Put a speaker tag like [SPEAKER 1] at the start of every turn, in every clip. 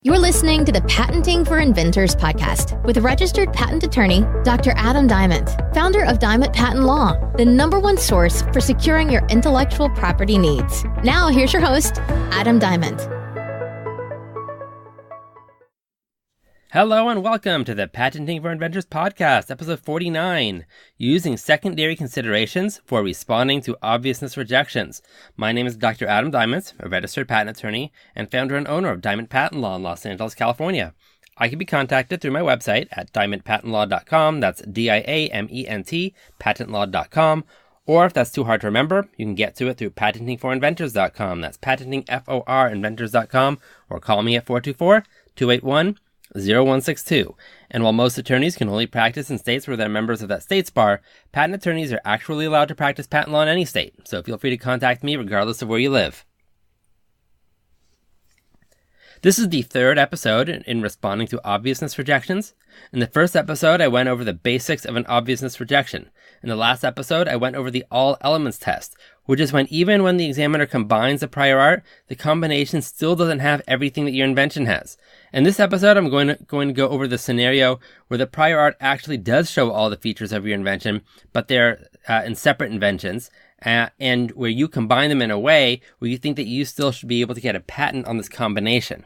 [SPEAKER 1] You're listening to the Patenting for Inventors podcast with registered patent attorney, Dr. Adam Diamond, founder of Diamond Patent Law, the #1 source for securing your intellectual property needs. Now, here's your host, Adam Diamond.
[SPEAKER 2] Hello and welcome to the Patenting for Inventors podcast, episode 49, using secondary considerations for responding to obviousness rejections. My name is Dr. Adam Diamond, a registered patent attorney and founder and owner of Diamond Patent Law in Los Angeles, California. I can be contacted through my website at diamondpatentlaw.com, that's DIAMENT, patentlaw.com, or if that's too hard to remember, you can get to it through patentingforinventors.com, that's patentingforinventors.com, or call me at 424-281-0162. And while most attorneys can only practice in states where they're members of that state's bar, patent attorneys are actually allowed to practice patent law in any state, so feel free to contact me regardless of where you live. This is the third episode in responding to obviousness rejections. In the first episode, I went over the basics of an obviousness rejection. In the last episode, I went over the all elements test, which is when even when the examiner combines the prior art, the combination still doesn't have everything that your invention has. In this episode, I'm going to go over the scenario where the prior art actually does show all the features of your invention, but they're in separate inventions, and where you combine them in a way where you think that you still should be able to get a patent on this combination.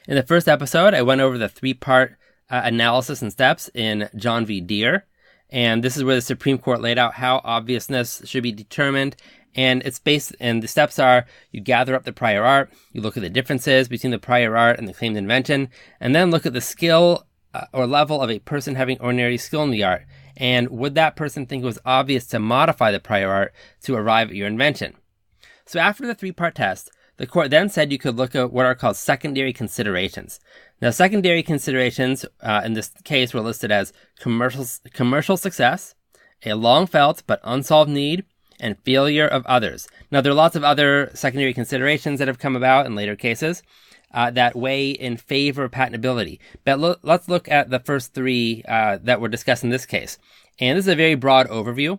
[SPEAKER 2] In the first episode, I went over the three-part analysis and steps in John v. Deere, and this is where the Supreme Court laid out how obviousness should be determined. And the steps are, you gather up the prior art, you look at the differences between the prior art and the claimed invention, and then look at the skill or level of a person having ordinary skill in the art. And would that person think it was obvious to modify the prior art to arrive at your invention? So after the three-part test, the court then said you could look at what are called secondary considerations. Now, secondary considerations in this case were listed as commercial success, a long-felt but unsolved need, and failure of others. Now, there are lots of other secondary considerations that have come about in later cases that weigh in favor of patentability. But let's look at the first three that were discussed in this case. And this is a very broad overview.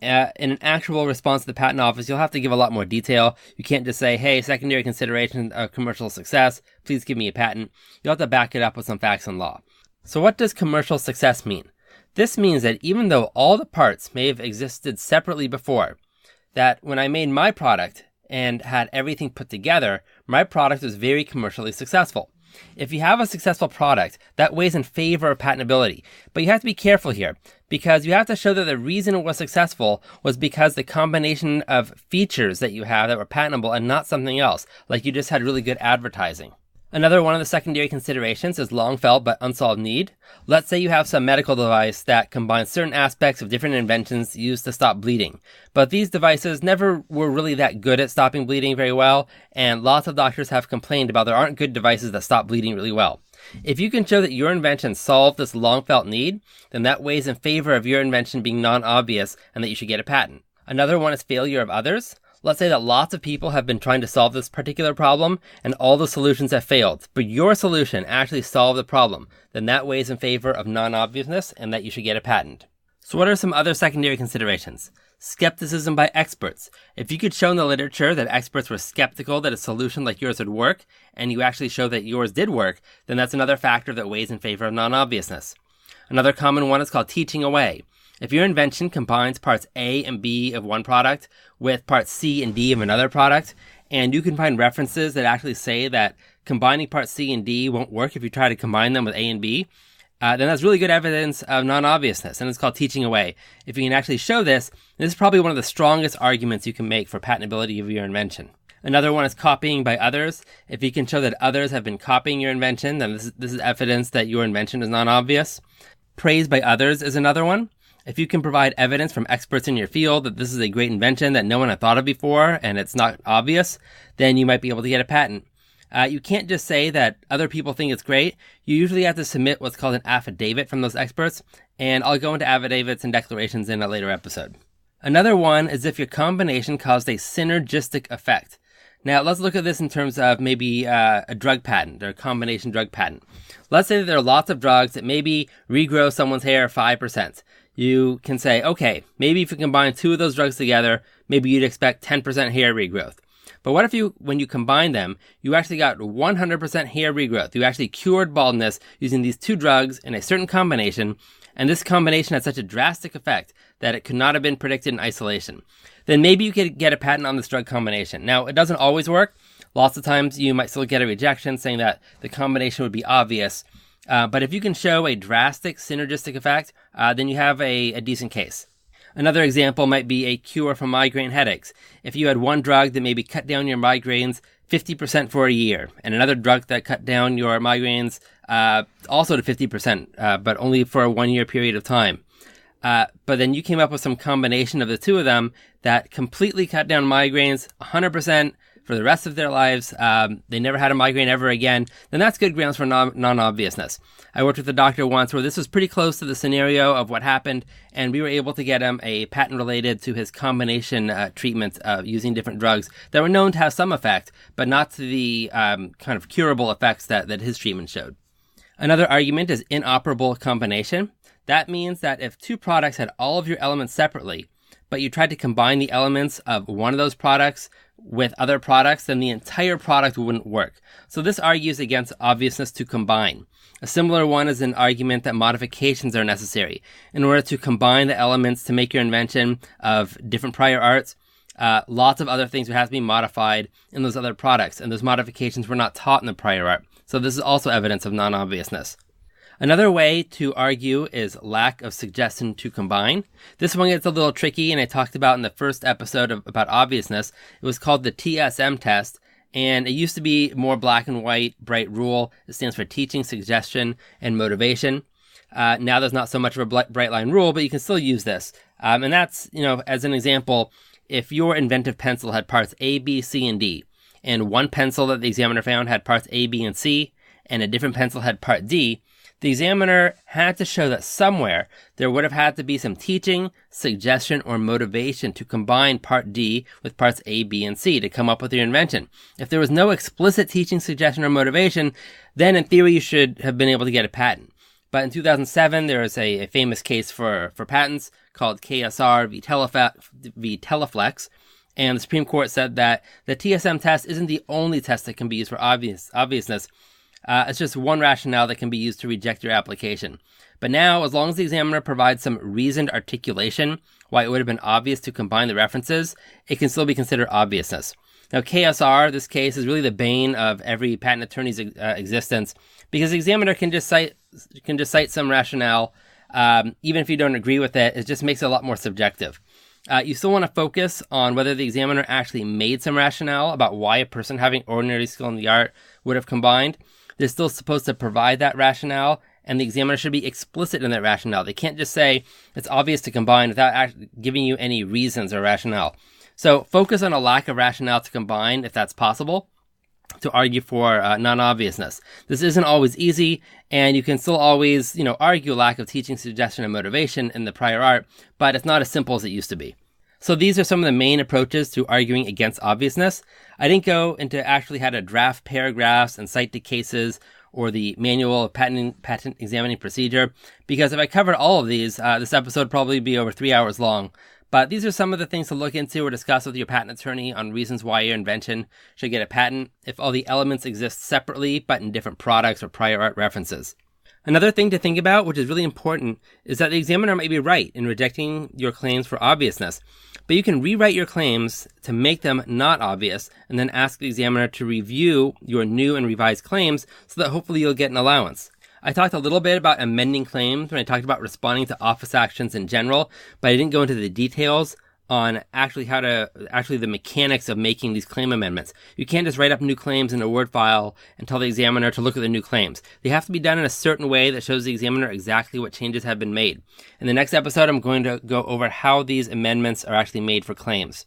[SPEAKER 2] In an actual response to the patent office, you'll have to give a lot more detail. You can't just say, hey, secondary consideration of commercial success, please give me a patent. You'll have to back it up with some facts and law. So what does commercial success mean? This means that even though all the parts may have existed separately before, that when I made my product and had everything put together, my product was very commercially successful. If you have a successful product, that weighs in favor of patentability. But you have to be careful here, because you have to show that the reason it was successful was because the combination of features that you have that were patentable and not something else, like you just had really good advertising. Another one of the secondary considerations is long-felt but unsolved need. Let's say you have some medical device that combines certain aspects of different inventions used to stop bleeding. But these devices never were really that good at stopping bleeding very well, and lots of doctors have complained about there aren't good devices that stop bleeding really well. If you can show that your invention solved this long-felt need, then that weighs in favor of your invention being non-obvious and that you should get a patent. Another one is failure of others. Let's say that lots of people have been trying to solve this particular problem and all the solutions have failed, but your solution actually solved the problem. Then that weighs in favor of non-obviousness and that you should get a patent. So what are some other secondary considerations? Skepticism by experts. If you could show in the literature that experts were skeptical that a solution like yours would work, and you actually show that yours did work, then that's another factor that weighs in favor of non-obviousness. Another common one is called teaching away. If your invention combines parts A and B of one product with parts C and D of another product, and you can find references that actually say that combining parts C and D won't work if you try to combine them with A and B, then that's really good evidence of non-obviousness, and it's called teaching away. If you can actually show this is probably one of the strongest arguments you can make for patentability of your invention. Another one is copying by others. If you can show that others have been copying your invention, then this is evidence that your invention is non-obvious. Praise by others is another one. If you can provide evidence from experts in your field that this is a great invention that no one had thought of before and it's not obvious, then you might be able to get a patent. You can't just say that other people think it's great. You usually have to submit what's called an affidavit from those experts, and I'll go into affidavits and declarations in a later episode. Another one is if your combination caused a synergistic effect. Now, let's look at this in terms of maybe a drug patent or a combination drug patent. Let's say that there are lots of drugs that maybe regrow someone's hair 5%. You can say, okay, maybe if you combine two of those drugs together, maybe you'd expect 10% hair regrowth. But what if when you combine them, you actually got 100% hair regrowth? You actually cured baldness using these two drugs in a certain combination, and this combination had such a drastic effect that it could not have been predicted in isolation. Then maybe you could get a patent on this drug combination. Now, it doesn't always work. Lots of times you might still get a rejection saying that the combination would be obvious. But if you can show a drastic synergistic effect, then you have a decent case. Another example might be a cure for migraine headaches. If you had one drug that maybe cut down your migraines 50% for a year, and another drug that cut down your migraines also to 50%, but only for a 1 year period of time. But then you came up with some combination of the two of them that completely cut down migraines 100% for the rest of their lives. They never had a migraine ever again. Then that's good grounds for non-obviousness. I worked with a doctor once where this was pretty close to the scenario of what happened, and we were able to get him a patent related to his combination treatment using different drugs that were known to have some effect, but not to the kind of curable effects that his treatment showed. Another argument is inoperable combination. That means that if two products had all of your elements separately, but you tried to combine the elements of one of those products with other products, then the entire product wouldn't work. So this argues against obviousness to combine. A similar one is an argument that modifications are necessary. In order to combine the elements to make your invention of different prior arts, lots of other things would have to be modified in those other products, and those modifications were not taught in the prior art. So this is also evidence of non-obviousness. Another way to argue is lack of suggestion to combine. This one gets a little tricky, and I talked about in the first episode about obviousness. It was called the TSM test, and it used to be more black and white, bright rule. It stands for teaching, suggestion, and motivation. Now there's not so much of a bright line rule, but you can still use this. And that's, as an example, if your inventive pencil had parts A, B, C, and D, and one pencil that the examiner found had parts A, B, and C, and a different pencil had part D, the examiner had to show that somewhere there would have had to be some teaching, suggestion, or motivation to combine part D with parts A, B, and C to come up with your invention. If there was no explicit teaching, suggestion, or motivation, then in theory you should have been able to get a patent. But in 2007, there was a famous case for patents called KSR v. Teleflex, and the Supreme Court said that the TSM test isn't the only test that can be used for obviousness. It's just one rationale that can be used to reject your application. But now, as long as the examiner provides some reasoned articulation why it would have been obvious to combine the references, it can still be considered obviousness. Now, KSR, this case, is really the bane of every patent attorney's existence, because the examiner can just cite some rationale, even if you don't agree with it. It just makes it a lot more subjective. You still want to focus on whether the examiner actually made some rationale about why a person having ordinary skill in the art would have combined. They're still supposed to provide that rationale, and the examiner should be explicit in that rationale. They can't just say it's obvious to combine without actually giving you any reasons or rationale. So focus on a lack of rationale to combine, if that's possible, to argue for non-obviousness. This isn't always easy, and you can still always, argue lack of teaching, suggestion, and motivation in the prior art, but it's not as simple as it used to be. So these are some of the main approaches to arguing against obviousness. I didn't go into actually how to draft paragraphs and cite the cases or the manual of patent examining procedure, because if I covered all of these, this episode would probably be over 3 hours long. But these are some of the things to look into or discuss with your patent attorney on reasons why your invention should get a patent if all the elements exist separately but in different products or prior art references. Another thing to think about, which is really important, is that the examiner might be right in rejecting your claims for obviousness, but you can rewrite your claims to make them not obvious and then ask the examiner to review your new and revised claims so that hopefully you'll get an allowance. I talked a little bit about amending claims when I talked about responding to office actions in general, but I didn't go into the details on the mechanics of making these claim amendments. You can't just write up new claims in a Word file and tell the examiner to look at the new claims. They have to be done in a certain way that shows the examiner exactly what changes have been made. In the next episode, I'm going to go over how these amendments are actually made for claims.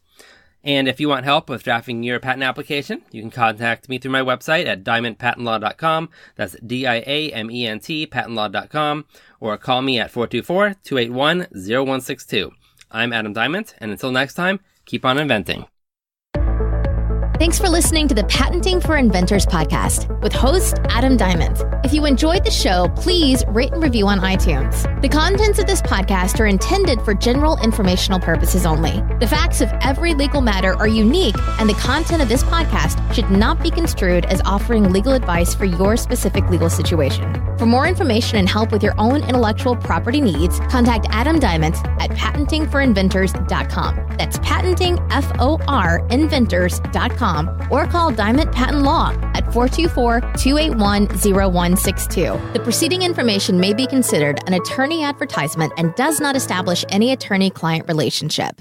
[SPEAKER 2] And if you want help with drafting your patent application, you can contact me through my website at diamondpatentlaw.com. That's DIAMENT patentlaw.com, or call me at 424-281-0162. I'm Adam Diamond, and until next time, keep on inventing.
[SPEAKER 1] Thanks for listening to the Patenting for Inventors podcast with host Adam Diamond. If you enjoyed the show, please rate and review on iTunes. The contents of this podcast are intended for general informational purposes only. The facts of every legal matter are unique, and the content of this podcast should not be construed as offering legal advice for your specific legal situation. For more information and help with your own intellectual property needs, contact Adam Diamond at patentingforinventors.com. That's patentingforinventors.com, or call Diamond Patent Law at 424-281-0162. The preceding information may be considered an attorney advertisement and does not establish any attorney-client relationship.